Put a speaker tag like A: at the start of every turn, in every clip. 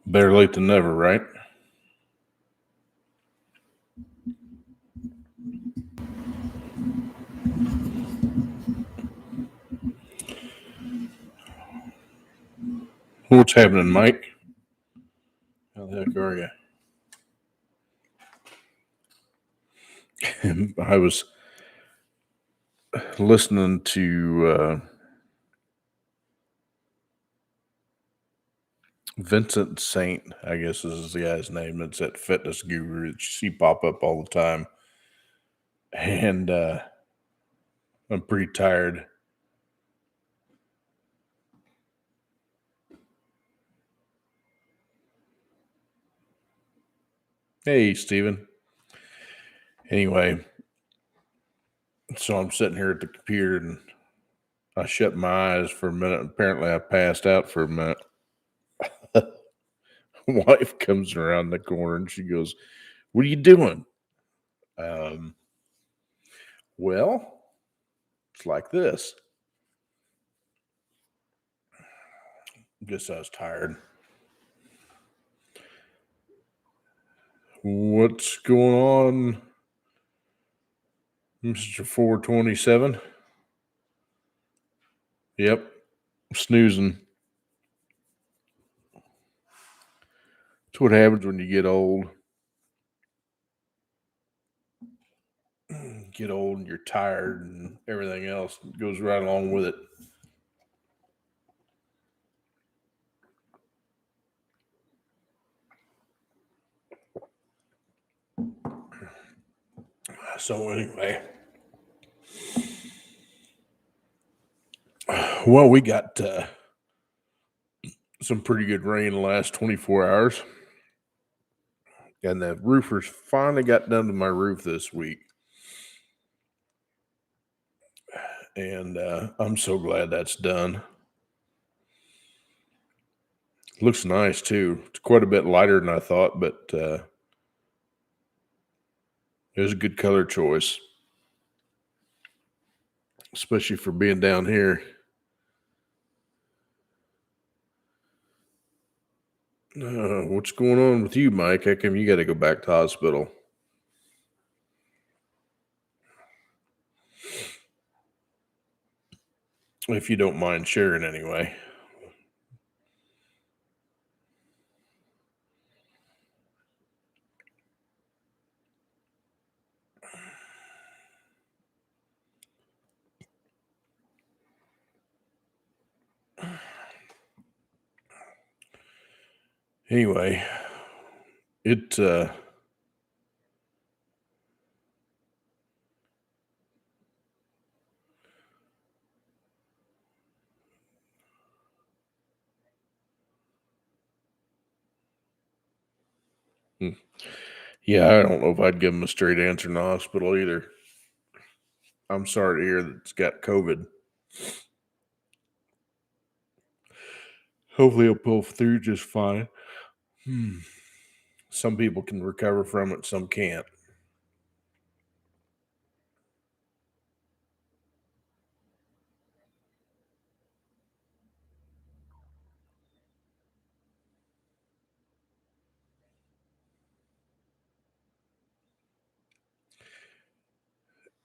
A: Better late than never, right? What's happening, Mike? How the heck are you? I was listening to Vincent Saint, I guess is the guy's name. It's that fitness guru that you see pop up all the time. And I'm pretty tired. Hey, Steven. Anyway, so I'm sitting here at the computer and I shut my eyes for a minute. Apparently, I passed out for a minute. Wife comes around the corner and she goes, "What are you doing?" Um, well, it's like this. Guess I was tired. What's going on, Mr. 427? Yep, snoozing. That's what happens when you get old. Get old and you're tired and everything else goes right along with it. So anyway, well, we got some pretty good rain the last 24 hours. And the roofers finally got done to my roof this week. And I'm so glad that's done. Looks nice too. It's quite a bit lighter than I thought, but it was a good color choice, especially for being down here. What's going on with you, Mike? How come you got to go back to hospital? If you don't mind sharing, anyway. Anyway, it yeah, I don't know if I'd give him a straight answer in the hospital either. I'm sorry to hear that it's got COVID. Hopefully, he'll pull through just fine. Some people can recover from it, some can't.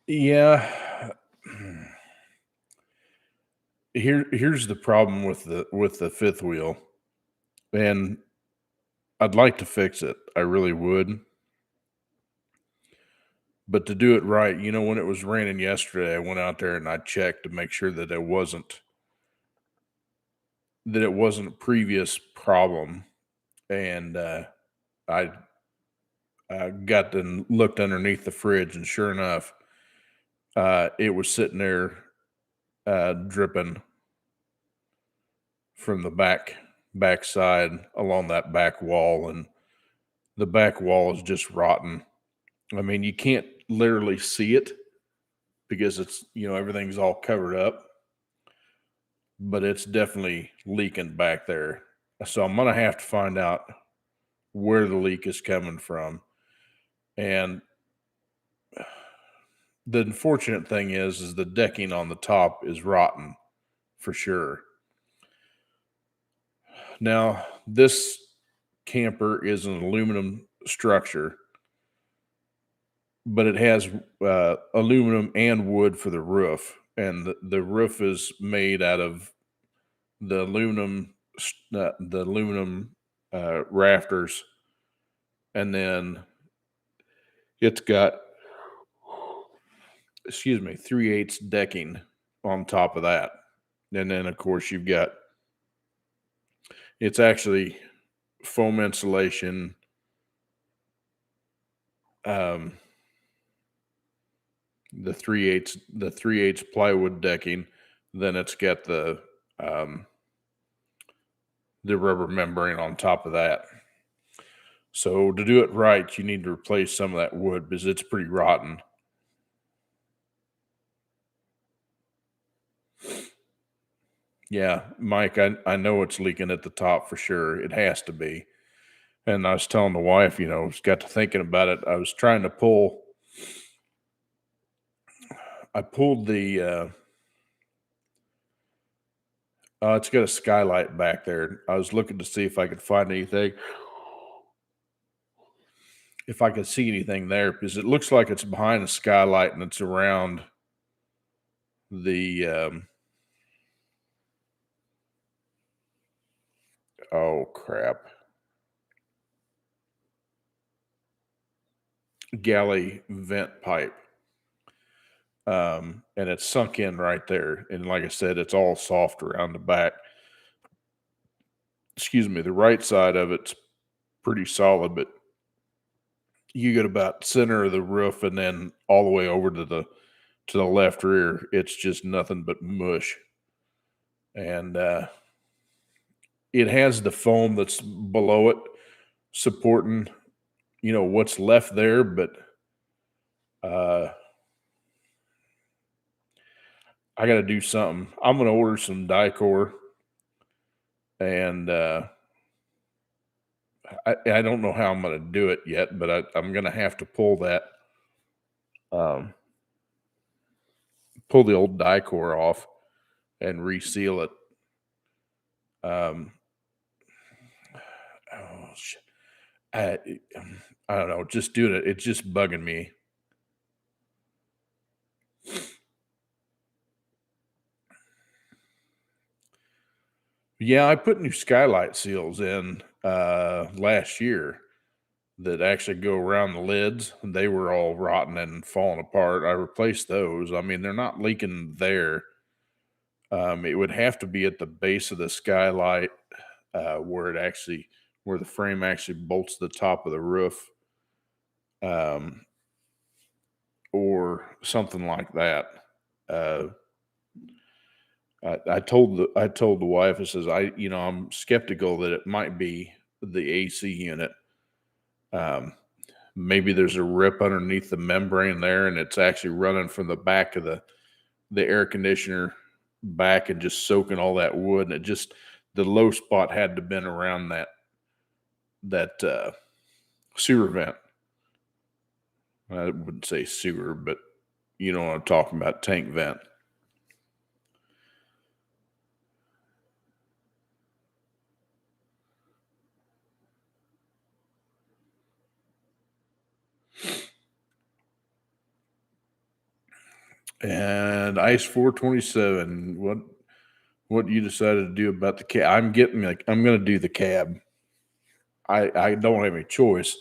A: Yeah. Here's the problem with the fifth wheel, and I'd like to fix it. I really would. But to do it right, when it was raining yesterday, I went out there and I checked to make sure that it wasn't a previous problem, and I got and looked underneath the fridge, and sure enough, it was sitting there dripping from the back side along that back wall, and the back wall is just rotten. I mean, you can't literally see it because it's everything's all covered up, but it's definitely leaking back there. So I'm gonna have to find out where the leak is coming from. And the unfortunate thing is the decking on the top is rotten for sure. Now, this camper is an aluminum structure, but it has aluminum and wood for the roof. And the roof is made out of the aluminum rafters, and then it's got, excuse me, 3/8 decking on top of that. And then, of course, you've got, it's actually foam insulation, um, the 3/8 plywood decking. Then it's got um, the rubber membrane on top of that. So to do it right, you need to replace some of that wood because it's pretty rotten. Yeah, Mike, I know it's leaking at the top for sure. It has to be. And I was telling the wife, got to thinking about it. I was trying to I pulled it's got a skylight back there. I was looking to see if I could find anything, if I could see anything there, because it looks like it's behind the skylight and it's around the, oh crap, galley vent pipe. And it's sunk in right there. And like I said, it's all soft around the back. Excuse me, the right side of it's pretty solid, but you get about center of the roof and then all the way over to the left rear, it's just nothing but mush. And it has the foam that's below it supporting, what's left there, but uh I got to do something. I'm going to order some Dicor, and I don't know how I'm going to do it yet, but I'm going to have to um, pull the old Dicor off and reseal it. Um, oh, I, I don't know. Just doing it. It's just bugging me. Yeah, I put new skylight seals in last year that actually go around the lids. They were all rotten and falling apart. I replaced those. I mean, they're not leaking there. It would have to be at the base of the skylight, where the frame actually bolts to the top of the roof, um, or something like that. Uh, I told the wife, I says, I'm skeptical that it might be the AC unit. Um, Maybe there's a rip underneath the membrane there, and it's actually running from the back of the air conditioner back and just soaking all that wood. And the low spot had to been around that sewer vent. I wouldn't say sewer, but you know what I'm talking about, tank vent. And Ice 427, what you decided to do about the cab? I'm going to do the cab. I don't have any choice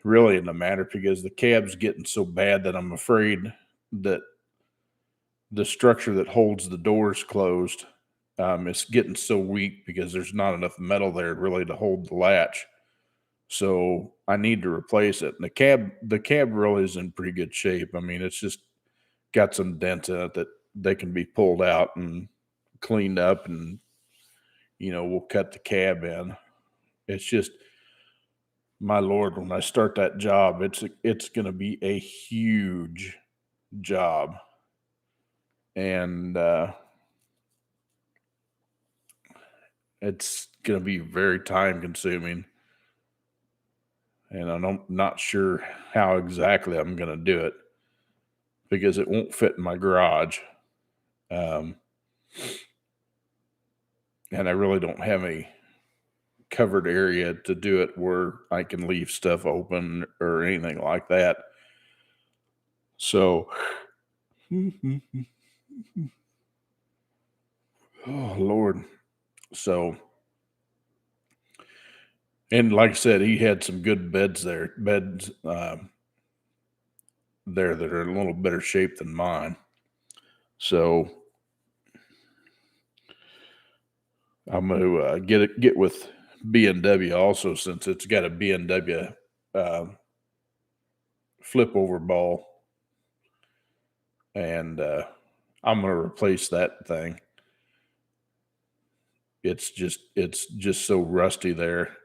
A: really in the matter, because the cab's getting so bad that I'm afraid that the structure that holds the doors closed, is getting so weak because there's not enough metal there really to hold the latch. So I need to replace it. And the cab really is in pretty good shape. I mean, it's just got some dents in it that they can be pulled out and cleaned up, and we'll cut the cab in. It's just, my lord, when I start that job, it's going to be a huge job. And it's going to be very time consuming, and I'm not sure how exactly I'm going to do it because it won't fit in my garage. Um, and I really don't have a covered area to do it where I can leave stuff open or anything like that. So, oh Lord. So, and like I said, he had some good beds there that are in a little better shape than mine. So I'm going to get with B&W also, since it's got a B&W uh, flip over ball, and I'm going to replace that thing. It's just so rusty there.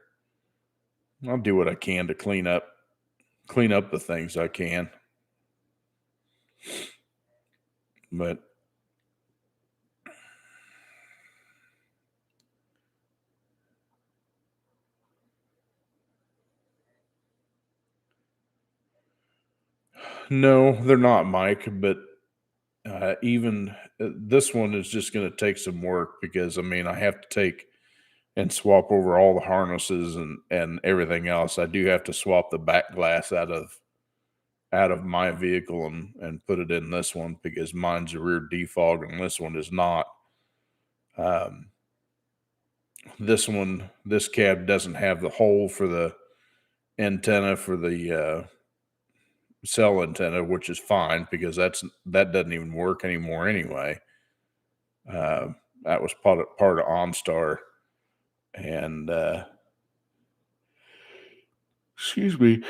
A: I'll do what I can to clean up the things I can. But no, they're not, Mike. But even this one is just going to take some work, because I mean I have to take and swap over all the harnesses and everything else. I do have to swap the back glass out of my vehicle and put it in this one, because mine's a rear defog and this one is not. Um, this cab doesn't have the hole for the antenna for the cell antenna, which is fine, because that doesn't even work anymore anyway. That was part of OnStar, and excuse me.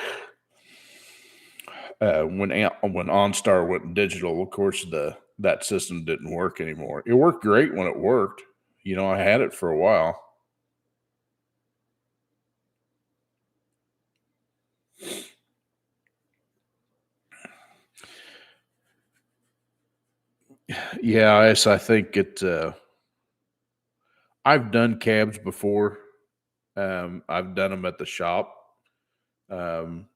A: When OnStar went digital, of course that system didn't work anymore. It worked great when it worked. I had it for a while. Yeah, I think it. I've done cabs before. I've done them at the shop. Um,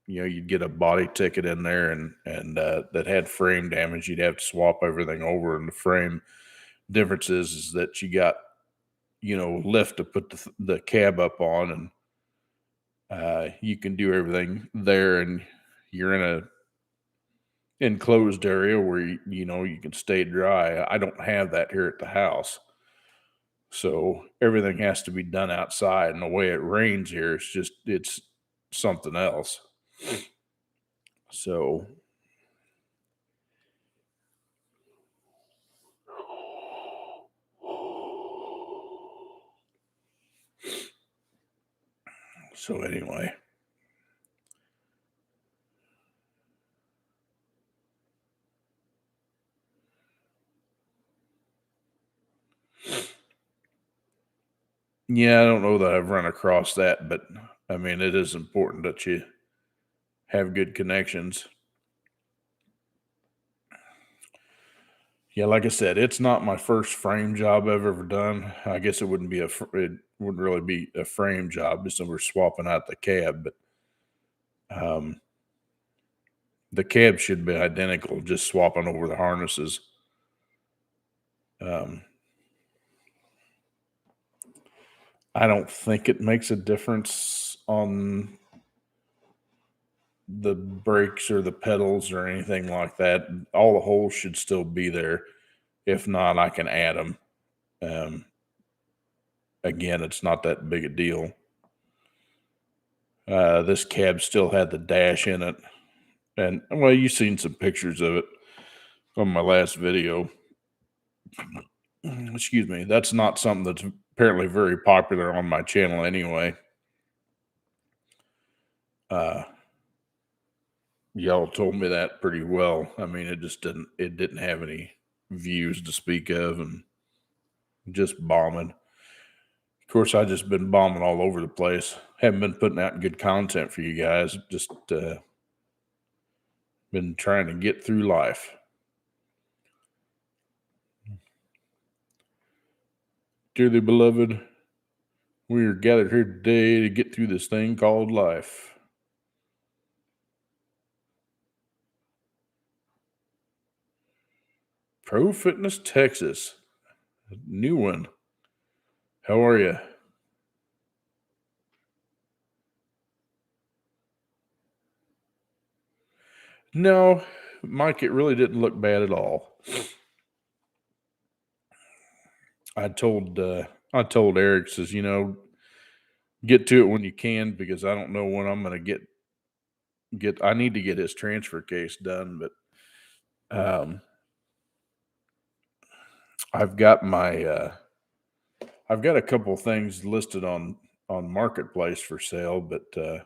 A: you'd get a body ticket in there, and that had frame damage. You'd have to swap everything over, and the frame difference is that you got lift to put the cab up on, and you can do everything there, and you're in a enclosed area where you can stay dry. I don't have that here at the house, so everything has to be done outside. And the way it rains here, it's something else. So anyway. Yeah, I don't know that I've run across that, but I mean, it is important that you have good connections. Yeah, like I said, it's not my first frame job I've ever done. I guess it wouldn't really be a frame job, just we're swapping out the cab, but um, the cab should be identical, just swapping over the harnesses. Um, I don't think it makes a difference on the brakes or the pedals or anything like that. All the holes should still be there. If not, I can add them. Um, Again, it's not that big a deal. This cab still had the dash in it. And well, you've seen some pictures of it on my last video. Excuse me. That's not something that's apparently very popular on my channel anyway. Uh, y'all told me that pretty well. I mean, it didn't have any views to speak of, and just bombing. Of course, I just been bombing all over the place. Haven't been putting out good content for you guys. Just been trying to get through life. Dearly beloved, we are gathered here today to get through this thing called life. Pro Fitness Texas, a new one. How are you? No, Mike, it really didn't look bad at all. I told I told Eric, says, get to it when you can because I don't know when I'm gonna get I need to get his transfer case done, but um I've got my I've got a couple things listed on marketplace for sale, but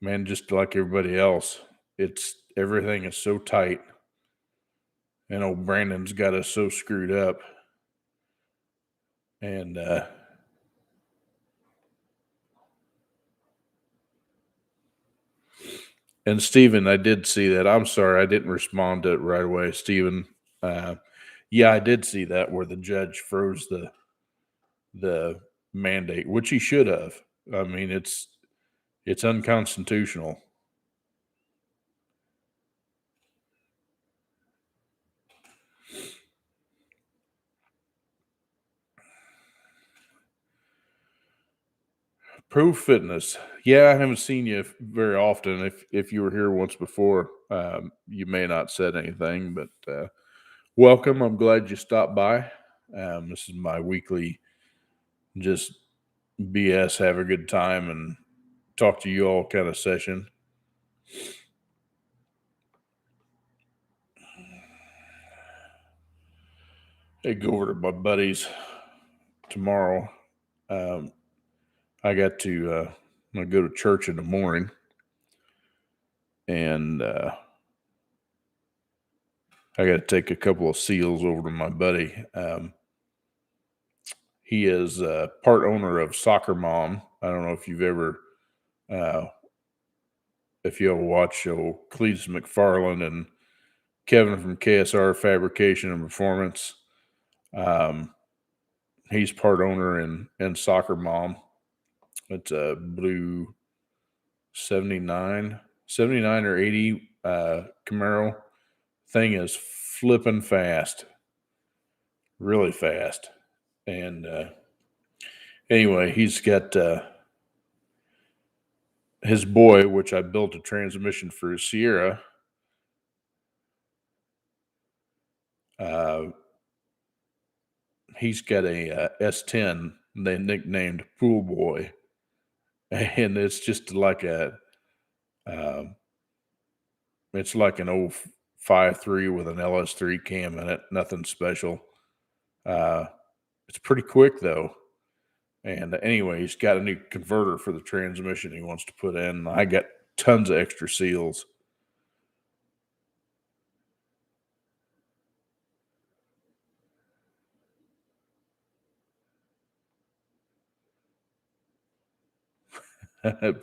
A: man, just like everybody else, it's everything is so tight, and old Brandon's got us so screwed up. And Steven, I did see that. I'm sorry I didn't respond to it right away, Steven. Uh, yeah, I did see that where the judge froze the mandate, which he should have. I mean, it's unconstitutional. Pro Fitness. Yeah, I haven't seen you very often. If you were here once before, you may not said anything, but welcome. I'm glad you stopped by. This is my weekly just BS, have a good time, and talk to you all kind of session. I go over to my buddies tomorrow. Um, I got to I go to church in the morning, and I got to take a couple of seals over to my buddy. He is part owner of Soccer Mom. I don't know if you've ever uh, if you ever watch Cletus McFarland and Kevin from KSR Fabrication and Performance. Um, he's part owner in Soccer Mom. It's a blue 79 or 80 Camaro. Thing is flipping fast, really fast. And anyway, he's got his boy, which I built a transmission for his Sierra. Uh, he's got a S10 they nicknamed Pool Boy, and it's just like uh, it's like an old 5.3 with an LS3 cam in it. Nothing special. Uh, it's pretty quick though. And anyway, he's got a new converter for the transmission he wants to put in. I got tons of extra seals.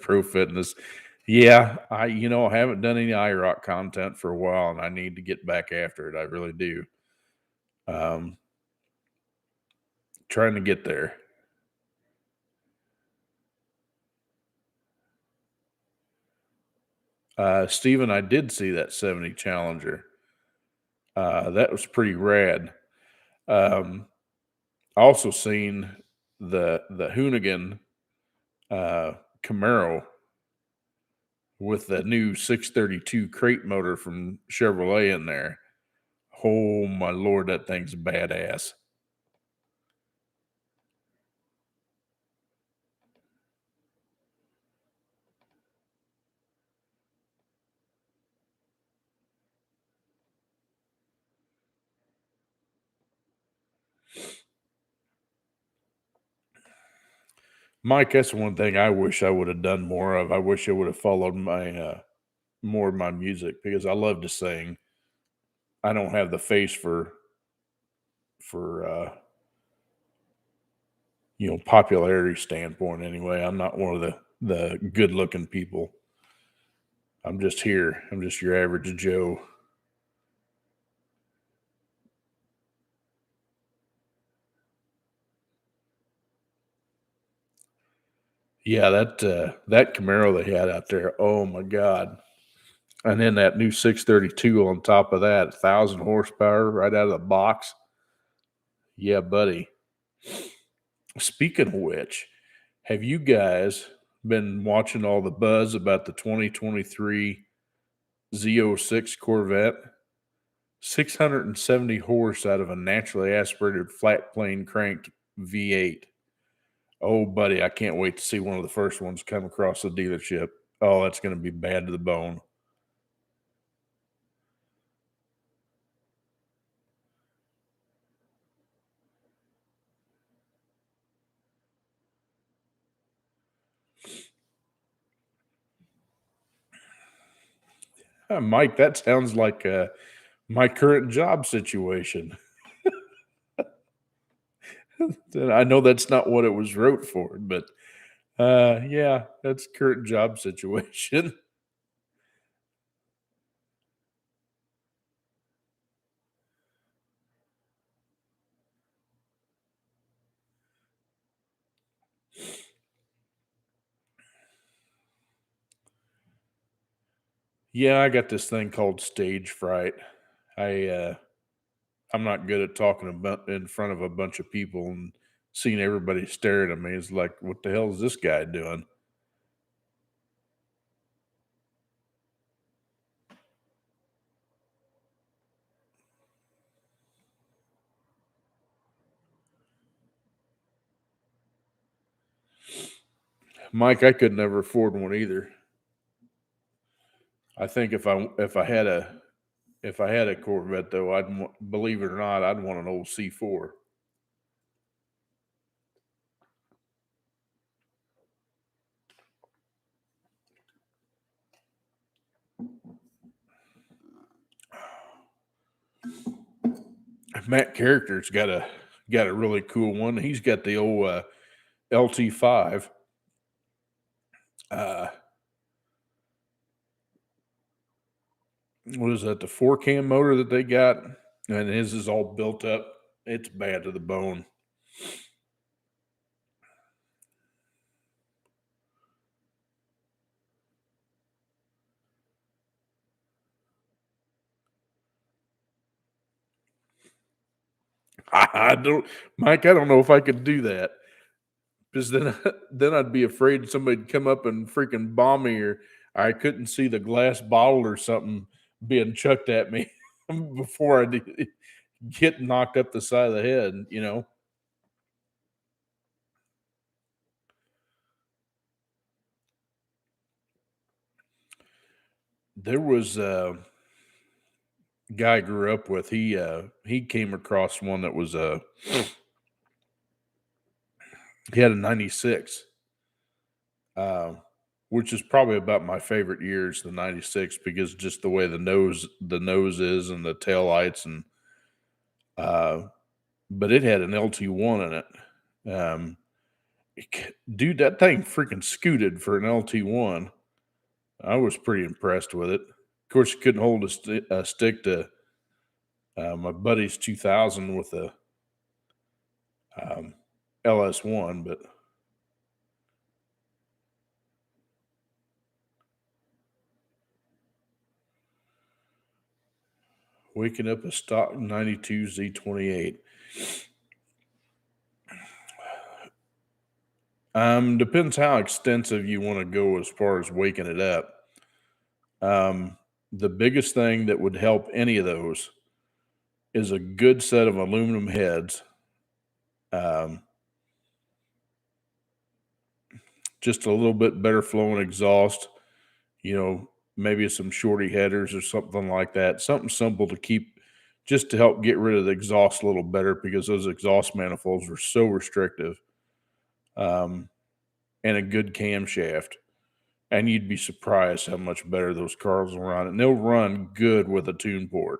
A: Pro Fitness. Yeah, I haven't done any IROC content for a while, and I need to get back after it. I really do. Um, trying to get there. Steven, I did see that 70 Challenger. That was pretty rad. Um, also seen the Hoonigan Camaro with the new 632 crate motor from Chevrolet in there. Oh my lord, that thing's badass. Mike, that's one thing I wish I would have done more of. I wish I would have followed my more of my music because I love to sing. I don't have the face for popularity standpoint anyway. I'm not one of the good looking people. I'm just here. I'm just your average Joe. Yeah, that Camaro they had out there. Oh my god! And then that new 632 on top of that, 1,000 horsepower right out of the box. Yeah, buddy. Speaking of which, have you guys been watching all the buzz about the 2023 Z06 Corvette? 670 horse out of a naturally aspirated flat plane cranked V8. Oh, buddy, I can't wait to see one of the first ones come across the dealership. Oh, that's going to be bad to the bone. Mike, that sounds like my current job situation. I know that's not what it was wrote for, but yeah, that's current job situation. Yeah, I got this thing called stage fright. I I'm not good at talking about in front of a bunch of people and seeing everybody staring at me. It's like, what the hell is this guy doing? Mike, I could never afford one either. I think if I had a Corvette though, believe it or not, I'd want an old C4. Matt Character's got a really cool one. He's got the old LT5. Uh, what is that? The 4 cam motor that they got, and his is all built up. It's bad to the bone. I don't, Mike. I don't know if I could do that because then then I'd be afraid somebody'd come up and freaking bomb me, or I couldn't see the glass bottle or something being chucked at me before I get knocked up the side of the head. You know, there was a guy I grew up with. He came across one that was he had a '96. Uh, which is probably about my favorite years, the '96, because just the way the nose is and the tail lights and uh, but it had an LT1 in it. Dude, that thing freaking scooted for an LT1. I was pretty impressed with it. Of course, you couldn't hold a stick to my buddy's 2000 with a um, LS1, but waking up a stock 92 Z28. Depends how extensive you want to go as far as waking it up. The biggest thing that would help any of those is a good set of aluminum heads. Um, just a little bit better flowing exhaust, maybe some shorty headers or something like that. Something simple to keep just to help get rid of the exhaust a little better because those exhaust manifolds are so restrictive. Um, and a good camshaft. And you'd be surprised how much better those cars will run. And they'll run good with a tune port.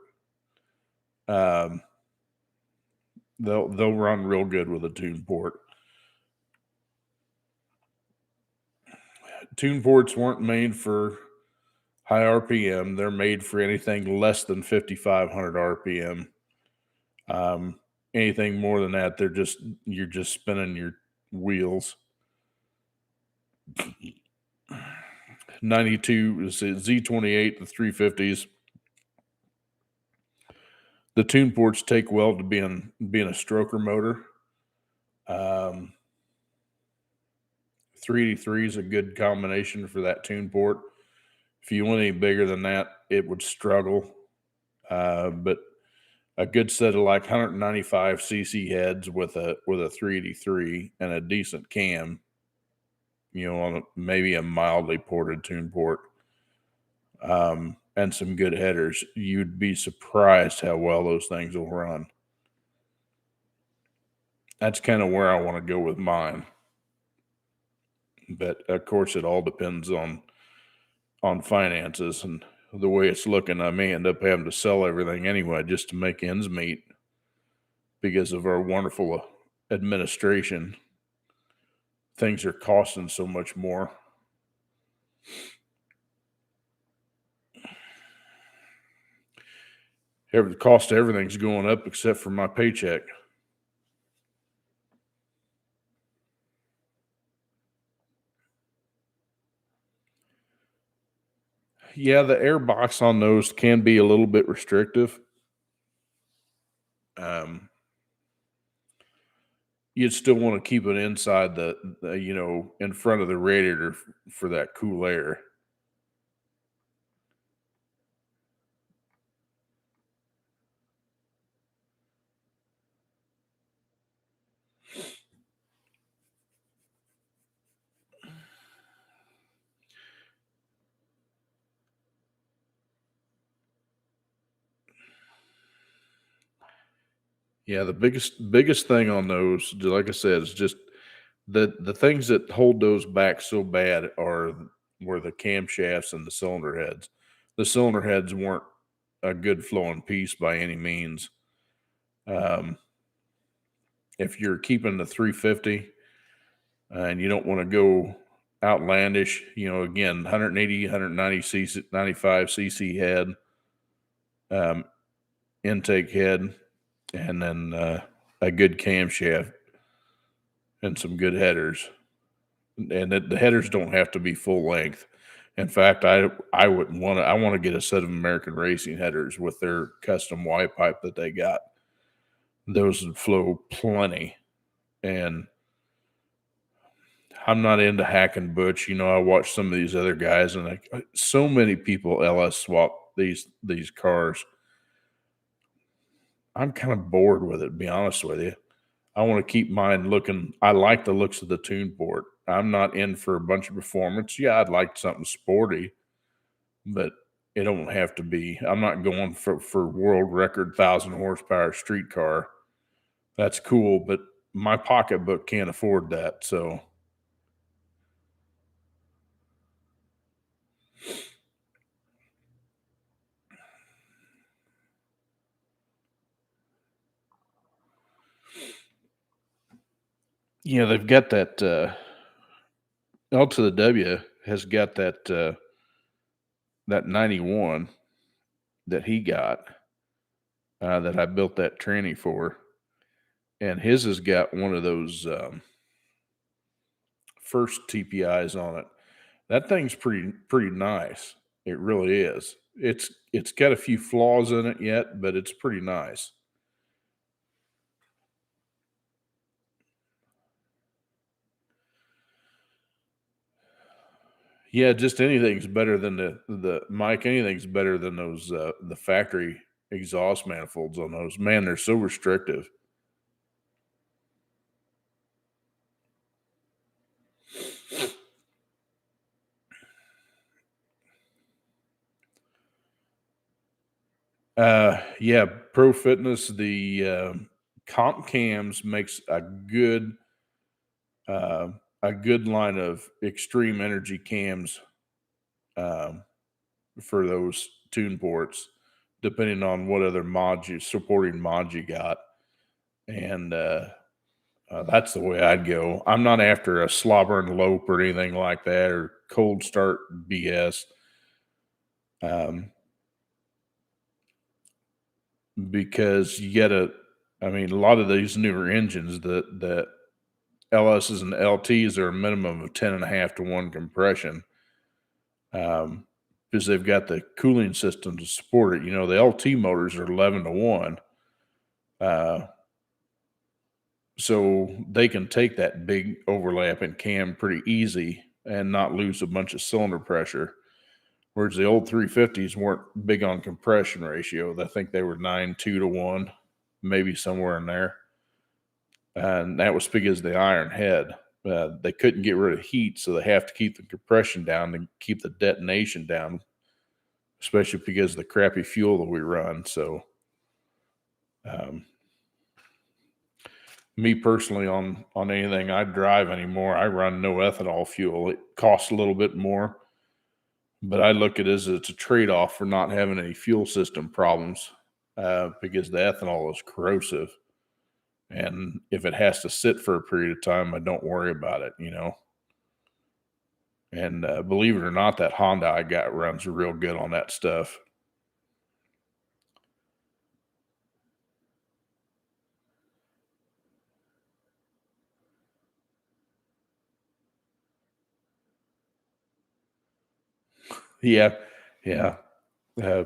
A: Um, they'll run real good with a tune port. Tune ports weren't made for high RPM. They're made for anything less than 5,500 RPM. Anything more than that, you're just spinning your wheels. 92 is Z28, the 350s. The tune ports take well to being a stroker motor. 383 is a good combination for that tune port. If you went any bigger than that, it would struggle. But a good set of like 195 cc heads with a 383 and a decent cam, on maybe a mildly ported tune port, and some good headers, you'd be surprised how well those things will run. That's kind of where I want to go with mine. But of course, it all depends on finances, and the way it's looking, I may end up having to sell everything anyway just to make ends meet because of our wonderful administration. Things are costing so much more. The cost of everything's going up except for my paycheck. Yeah, the air box on those can be a little bit restrictive. You'd still want to keep it inside the in front of the radiator for that cool air. Yeah, the biggest thing on those, like I said, is just the things that hold those back so bad were the camshafts and the cylinder heads. The cylinder heads weren't a good flowing piece by any means. If you're keeping the 350 and you don't want to go outlandish, again, 180, 190 cc, 95 cc head, intake head, and then a good camshaft and some good headers. And the headers don't have to be full length. In fact, I wouldn't want to. I want to get a set of American Racing headers with their custom Y pipe that they got. Those would flow plenty. And I'm not into hacking butch. I watch some of these other guys, and so many people LS swap these cars. I'm kind of bored with it, to be honest with you. I want to keep mine looking. I like the looks of the tune port. I'm not in for a bunch of performance. Yeah, I'd like something sporty, but it don't have to be. I'm not going for world record 1,000 horsepower street car. That's cool, but my pocketbook can't afford that. So, they've got that. L to the W has got that 91 that he got that I built that tranny for, and his has got one of those first TPIs on it. That thing's pretty nice. It really is. It's got a few flaws in it yet, but it's pretty nice. Yeah, just anything's better than the Mike. Anything's better than those the factory exhaust manifolds on those. Man, they're so restrictive. Yeah, Pro Fitness, the comp cams makes a good line of extreme energy cams um, for those tune ports, depending on what other supporting mods you got. And that's the way I'd go. I'm not after a slobber and lope or anything like that, or cold start BS. Because a lot of these newer engines, the LSs and LTs are a minimum of 10.5 to 1 compression. Because they've got the cooling system to support it. The LT motors are 11 to 1. So they can take that big overlap in cam pretty easy and not lose a bunch of cylinder pressure. Whereas the old 350s weren't big on compression ratio. I think they were 9:2 to 1, maybe somewhere in there. And that was because the iron head. They couldn't get rid of heat, so they have to keep the compression down to keep the detonation down, especially because of the crappy fuel that we run. So, um, me personally, on anything I drive anymore, I run no ethanol fuel. It costs a little bit more, but I look at it as it's a trade-off for not having any fuel system problems, because the ethanol is corrosive. And if it has to sit for a period of time, I don't worry about it, And believe it or not, that Honda I got runs real good on that stuff. Yeah, yeah. Uh,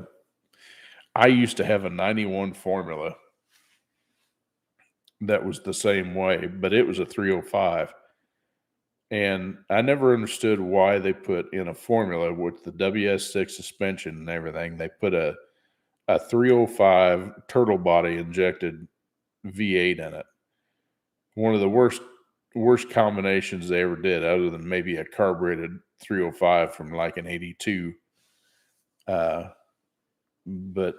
A: I used to have a 91 formula that was the same way, but it was a 305. And I never understood why they put in a formula with the WS6 suspension and everything. They put a 305 turtle body injected V8 in it. One of the worst combinations they ever did, other than maybe a carbureted 305 from like an 82. But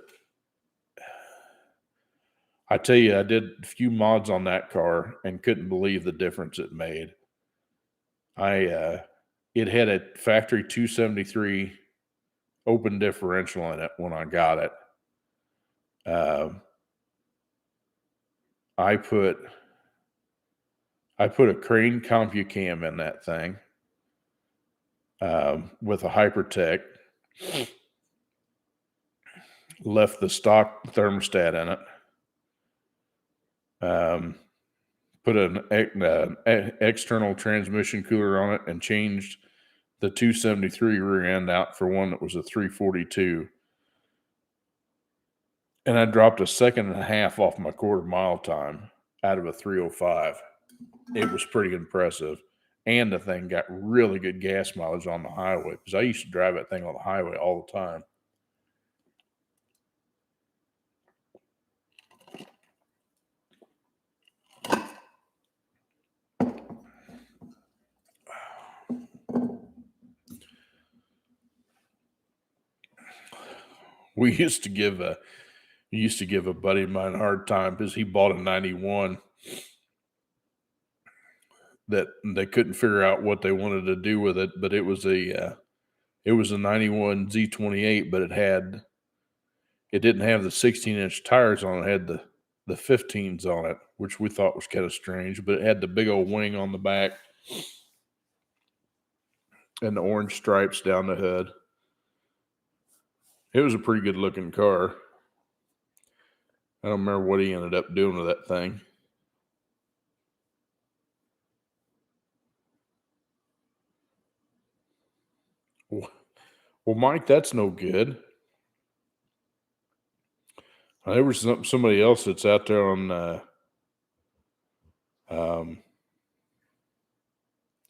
A: I tell you, I did a few mods on that car and couldn't believe the difference it made. It had a factory 273 open differential in it when I got it. I put a Crane CompuCam in that thing, with a Hypertech. Left the stock thermostat in it. Put an external transmission cooler on it and changed the 273 rear end out for one that was a 342. And I dropped a second and a half off my quarter mile time out of a 305. It was pretty impressive. And the thing got really good gas mileage on the highway, because I used to drive that thing on the highway all the time. We used to give a buddy of mine a hard time because he bought a 91 that they couldn't figure out what they wanted to do with it, but it was a 91 Z28, but it didn't have the 16-inch tires on it. It had the 15s on it, which we thought was kind of strange, but it had the big old wing on the back and the orange stripes down the hood. It was a pretty good looking car. I don't remember what he ended up doing with that thing. Well, Mike, that's no good. There was somebody else that's out there on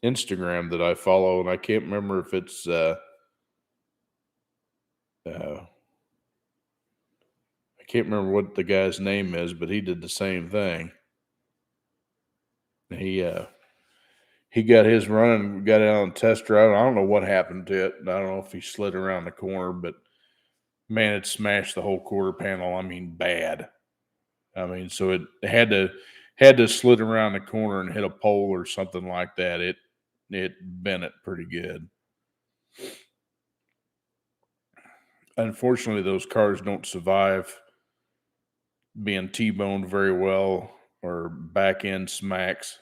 A: Instagram that I follow, and I can't remember if it's I can't remember what the guy's name is, but he did the same thing. He got his running, got out on test drive. I don't know what happened to it. I don't know if he slid around the corner, but man, it smashed the whole quarter panel. I mean, bad. I mean, so it had to slid around the corner and hit a pole or something like that. It bent it pretty good. Unfortunately, those cars don't survive being T-boned very well or back end smacks.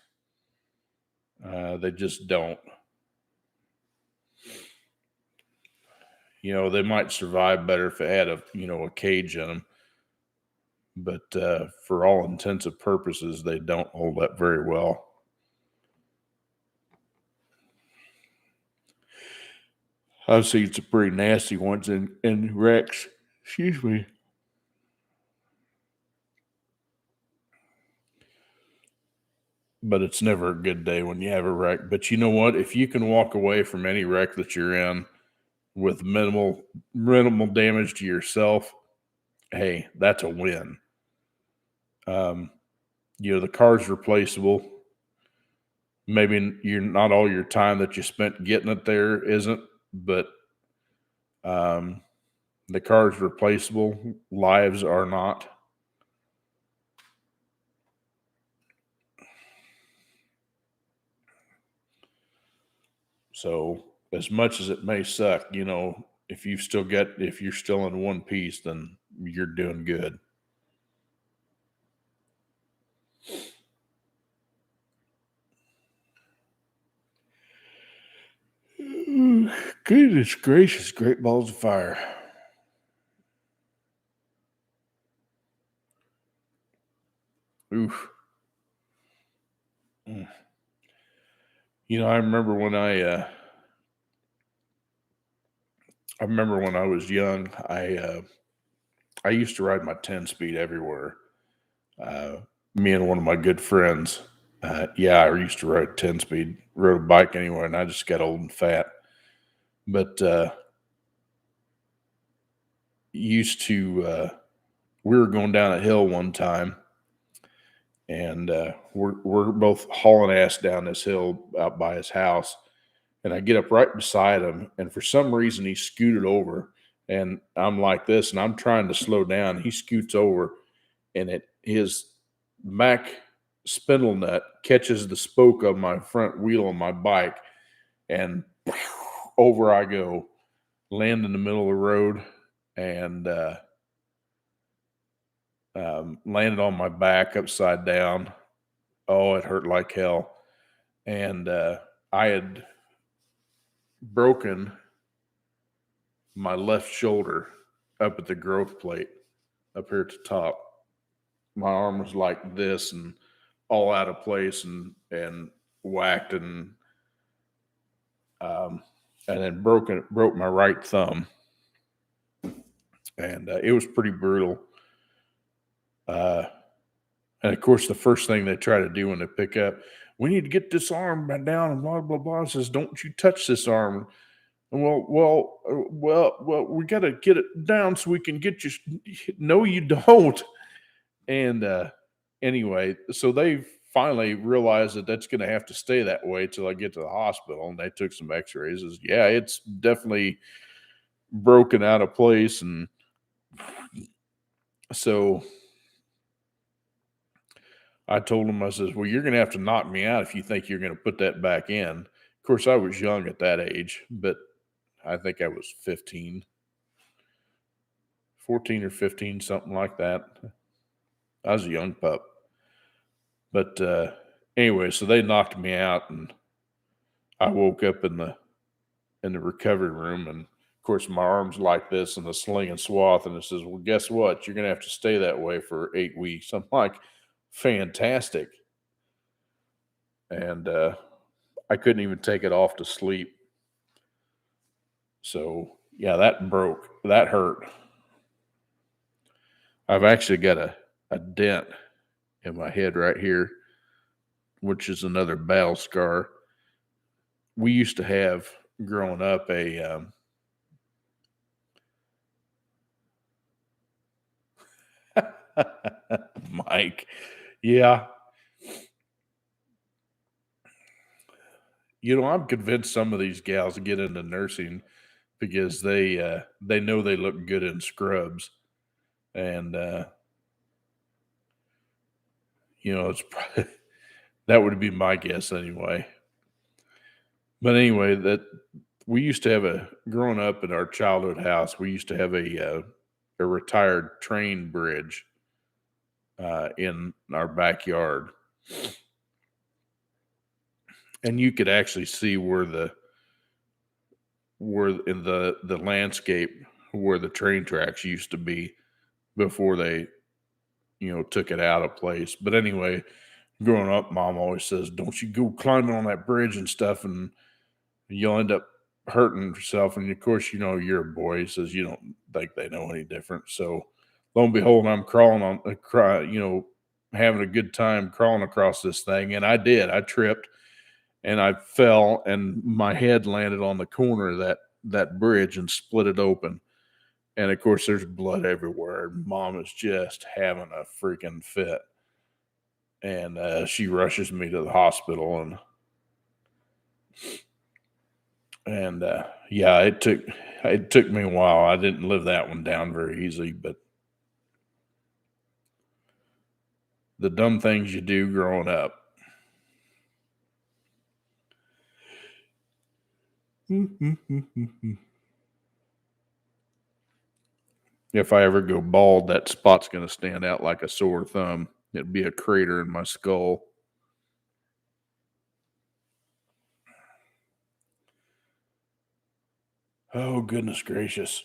A: They just don't. They might survive better if it had a cage in them. But for all intents and purposes, they don't hold up very well. I've seen some pretty nasty ones in wrecks. Excuse me. but it's never a good day when you have a wreck. But you know what? If you can walk away from any wreck that you're in with minimal damage to yourself, hey, that's a win. Um, the car's replaceable. Maybe you're not all your time that you spent getting it there isn't, but um, the car's replaceable. Lives are not. So as much as it may suck, if you're still in one piece, then you're doing good. Goodness gracious, great balls of fire. Oof. Mm. I remember when I was young, I used to ride my 10-speed everywhere. Uh, Me and one of my good friends, yeah, I used to ride 10-speed, rode a bike anywhere, and I just got old and fat. But used to, we were going down a hill one time, and we're both hauling ass down this hill out by his house, and I get up right beside him, and for some reason he scooted over, and I'm like this, and I'm trying to slow down. He scoots over, and his back spindle nut catches the spoke of my front wheel on my bike, and over I go, land in the middle of the road, and landed on my back upside down. Oh, it hurt like hell. And I had broken my left shoulder up at the growth plate up here at the top. My arm was like this and all out of place and whacked um, and then broke my right thumb. And it was pretty brutal. And of course, the first thing they try to do when they pick up, we need to get this arm down, and blah blah blah. Says, don't you touch this arm. And well, we got to get it down so we can get you. No, you don't. And anyway, so they finally realized that that's going to have to stay that way till I get to the hospital. And they took some X-rays. Yeah, it's definitely broken out of place, and so I told him, I says, well, you're going to have to knock me out if you think you're going to put that back in. Of course, I was young at that age, but I think I was 14 or 15, something like that. I was a young pup. But anyway, so they knocked me out, and I woke up in the recovery room, and of course my arm's like this in the sling and swath, and it says, well, guess what? You're going to have to stay that way for 8 weeks. I'm like, fantastic. And I couldn't even take it off to sleep. So yeah, that hurt. I've actually got a dent in my head right here, which is another battle scar. We used to have, growing up, a Mike. Yeah. I'm convinced some of these gals get into nursing because they know they look good in scrubs. And it's probably, that would be my guess anyway. But anyway, that we used to have growing up in our childhood house, we used to have a retired train bridge in our backyard. And you could actually see where in the landscape where the train tracks used to be before they, took it out of place. But anyway, growing up, Mom always says, don't you go climbing on that bridge and stuff, and you'll end up hurting yourself. And of course, you're a boy. He says you don't think they know any different. So lo and behold, I'm crawling on, having a good time crawling across this thing, and I did. I tripped and I fell, and my head landed on the corner of that bridge and split it open. And of course, there's blood everywhere. Mom is just having a freaking fit, and she rushes me to the hospital, and yeah, it took me a while. I didn't live that one down very easily, but the dumb things you do growing up. If I ever go bald, that spot's going to stand out like a sore thumb. It'd be a crater in my skull. Oh, goodness gracious.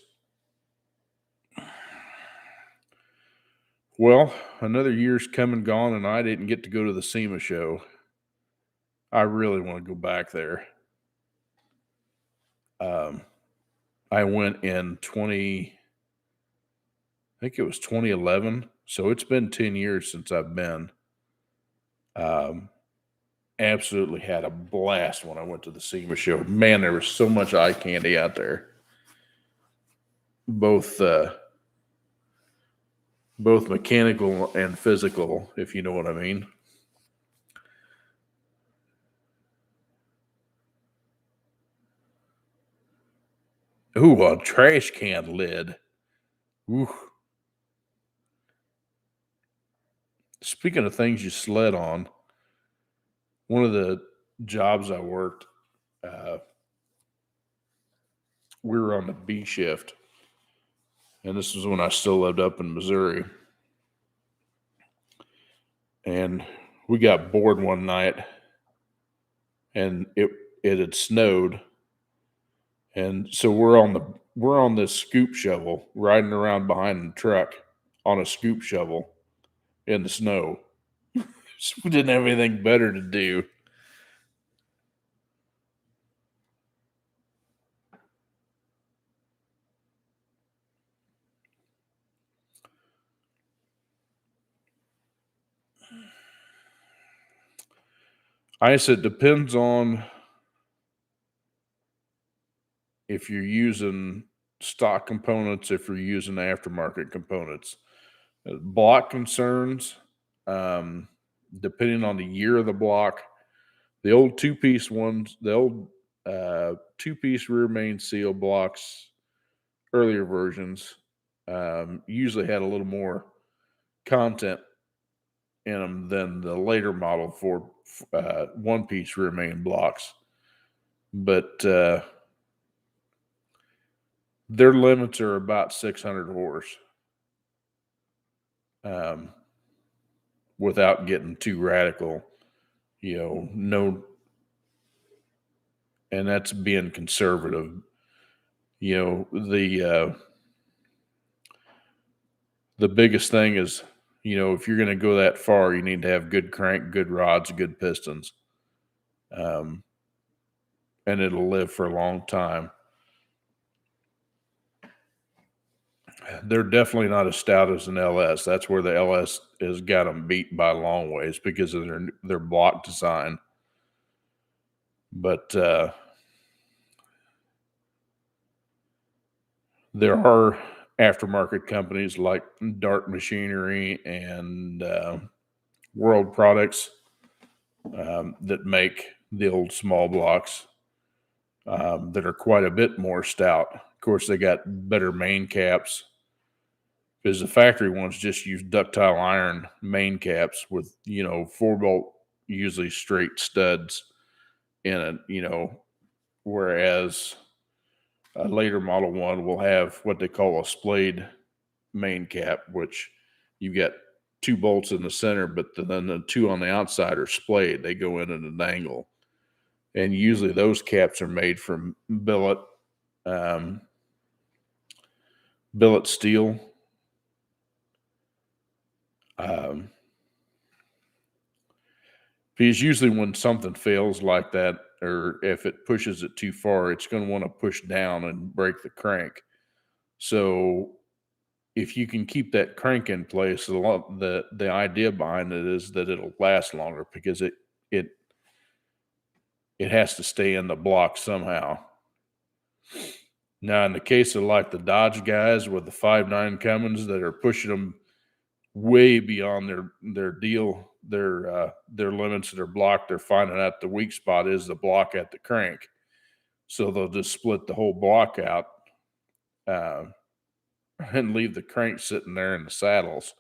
A: Well, another year's come and gone, and I didn't get to go to the SEMA show. I really want to go back there. I went in I think it was 2011. So it's been 10 years since I've been. Absolutely had a blast when I went to the SEMA show. Man, there was so much eye candy out there. Both mechanical and physical, if you know what I mean. Ooh, a trash can lid. Ooh. Speaking of things you sled on, one of the jobs I worked, we were on the B shift, and this was when I still lived up in Missouri. And we got bored one night, and it had snowed, and so we're on this scoop shovel riding around behind the truck on a scoop shovel in the snow. So we didn't have anything better to do. I said it depends on if you're using stock components, if you're using aftermarket components. Block concerns, depending on the year of the block, the old two-piece ones, the old two-piece rear main seal blocks, earlier versions, usually had a little more content in them than the later model for one-piece rear main blocks. But their limits are about 600 horse. Without getting too radical, no, and that's being conservative. The biggest thing is, if you're going to go that far, you need to have good crank, good rods, good pistons, and it'll live for a long time. They're definitely not as stout as an LS. That's where the LS has got them beat by long ways because of their block design. But there are aftermarket companies like Dart Machinery and World Products that make the old small blocks that are quite a bit more stout. Of course, they got better main caps because the factory ones just use ductile iron main caps with 4-bolt, usually straight studs in it. Whereas a later model one will have what they call a splayed main cap, which you get 2 bolts in the center, but then the 2 on the outside are splayed. They go in at an angle. And usually those caps are made from billet steel. Because usually when something fails like that, or if it pushes it too far, it's going to want to push down and break the crank. So if you can keep that crank in place, the idea behind it is that it'll last longer because it has to stay in the block somehow. Now, in the case of like the Dodge guys with the 5.9 Cummins that are pushing them way beyond their limits of their block, they're finding out the weak spot is the block at the crank. So they'll just split the whole block out and leave the crank sitting there in the saddles.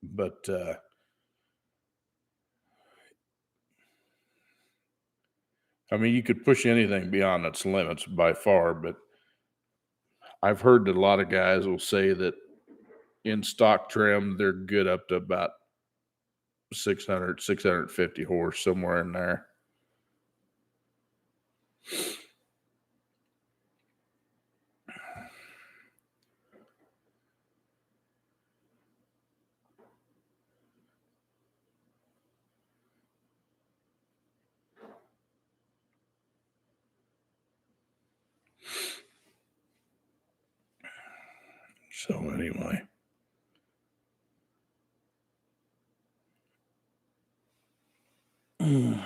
A: But I mean, you could push anything beyond its limits by far, but I've heard that a lot of guys will say that in stock trim, they're good up to about 600, 650 horse, somewhere in there. So anyway. I'm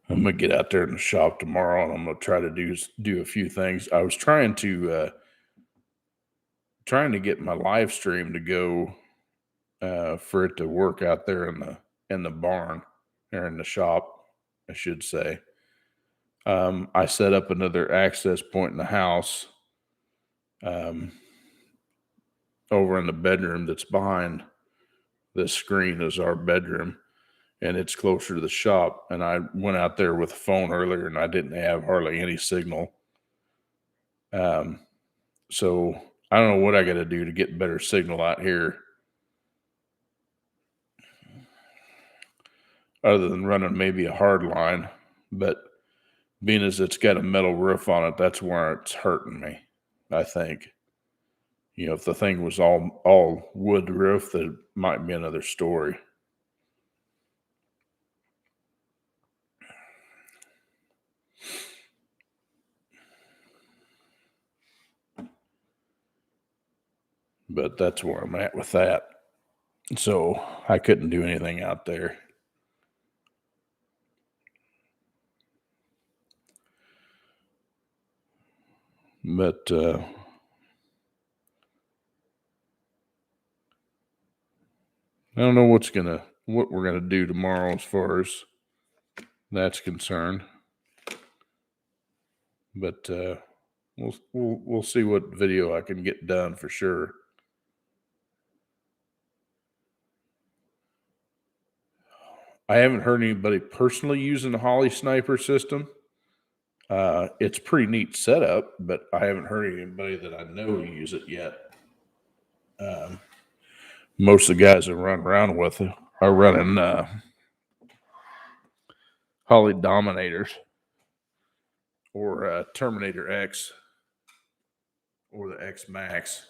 A: gonna get out there in the shop tomorrow, and I'm gonna try to do a few things. I was trying to get my live stream to go for it to work out there in the barn or in the shop, I should say. I set up another access point in the house over in the bedroom that's behind this screen is our bedroom, and it's closer to the shop. And I went out there with the phone earlier, and I didn't have hardly any signal. So I don't know what I got to do to get better signal out here, other than running maybe a hard line. But being as it's got a metal roof on it, that's where it's hurting me, I think. You know, if the thing was all wood roof, that might be another story. But that's where I'm at with that. So I couldn't do anything out there. But I don't know what we're gonna do tomorrow as far as that's concerned. But we'll see what video I can get done for sure. I haven't heard anybody personally using the Holly Sniper system. It's a pretty neat setup, but I haven't heard anybody that I know use it yet. Most of the guys I run around with are running Holly Dominators or Terminator X or the X Max.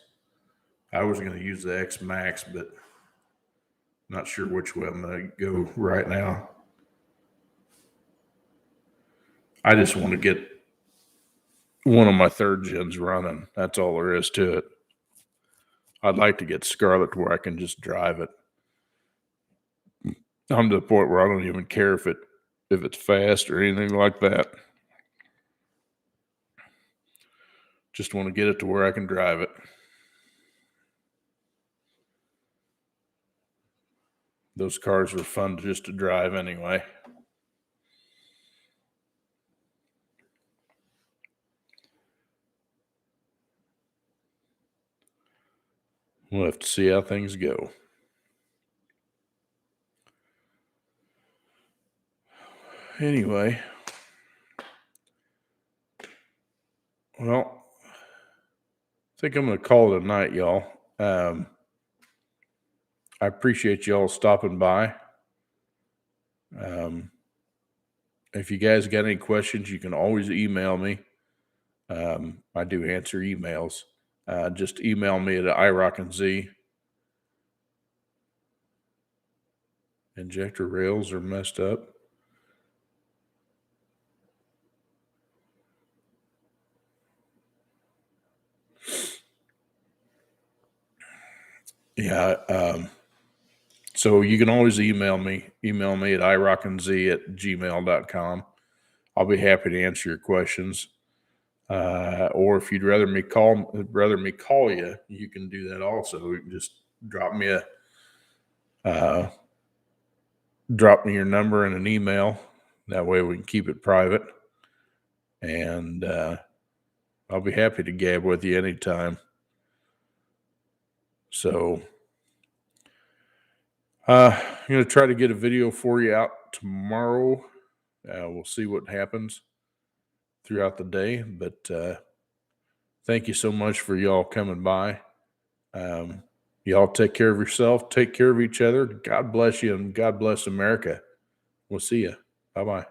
A: I was going to use the X Max, but not sure which way I'm going to go right now. I just want to get one of my third gens running. That's all there is to it. I'd like to get Scarlet where I can just drive it. I'm to the point where I don't even care if it's fast or anything like that. Just want to get it to where I can drive it. Those cars are fun just to drive anyway. We'll have to see how things go. Anyway, well, I think I'm going to call it a night, y'all. I appreciate y'all stopping by. If you guys got any questions, you can always email me. I do answer emails. Just email me at iRockandZ. Injector rails are messed up. Yeah. So you can always email me. Email me at irockinz@gmail.com. I'll be happy to answer your questions. Or if you'd rather me call you, you can do that also. You can just uh, drop me your number and an email. That way we can keep it private. And I'll be happy to gab with you anytime. So I'm going to try to get a video for you out tomorrow. We'll see what happens throughout the day. But thank you so much for y'all coming by. Y'all take care of yourself. Take care of each other. God bless you, and God bless America. We'll see you. Bye-bye.